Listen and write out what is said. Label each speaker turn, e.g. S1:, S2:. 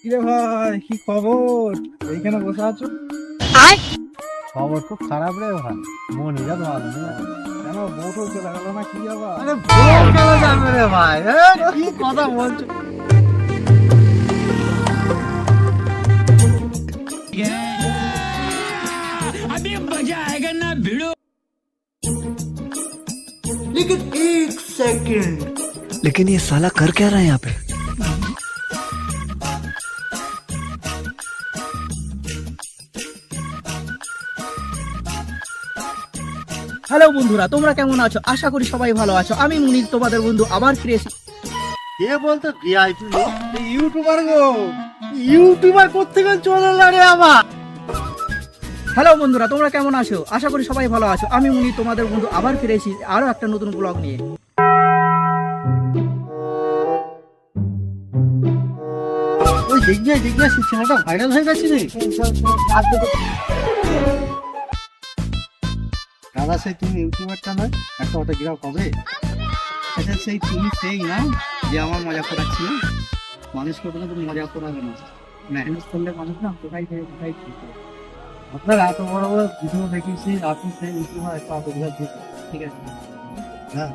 S1: কিরে ভাই, কি খবর? এইখানে বসে আছো?
S2: খবর খুব খারাপ রে ভাই, মন ইরাদ ভালো না।
S1: কেন, বউটো চলে গেল না কি আবার?
S2: আরে বউ কেন যাবে রে ভাই? কি কথা বলছো?
S3: लेकिन ये साला कर क्या रहा है यहाँ पे।
S4: হ্যালো বন্ধুরা, তোমরা কেমন আছো? আশা করি সবাই ভালো আছো। আমি মুনির, তোমাদের বন্ধু, আবার ফিরে এসেছি।
S2: কে বলতো ভিআইপি লোক?
S1: ইউটিউবার গো।
S2: ইউটিউবার করতে গেলে চলে এলো রে আবার।
S4: হ্যালো বন্ধুরা, তোমরা কেমন আছো? আশা করি সবাই ভালো আছো। আমি মুনির, তোমাদের বন্ধু, আবার ফিরে এসেছি আরো একটা নতুন ব্লগ নিয়ে।
S2: ওই দেখবে সেই ছেলেটা ভাইরাল হয়ে গেছে রে। দাদা, সেই তুমি ইউটিউবারটা নয়, একটা অটোগ্রাফ হবে? আচ্ছা, সেই না যে আমার মজা করাচ্ছিল? মানুষকে কোনো মজা করাবে না, ম্যানেজ করলে মানুষ না কোথায় থেকে কোথায় খেতে। আপনার এত বড় বড় ভিডিও দেখিয়েছি, আপনি সেই ইউটিউবার একটা অটোগ্রাফ দিতে, ঠিক আছে? হ্যাঁ,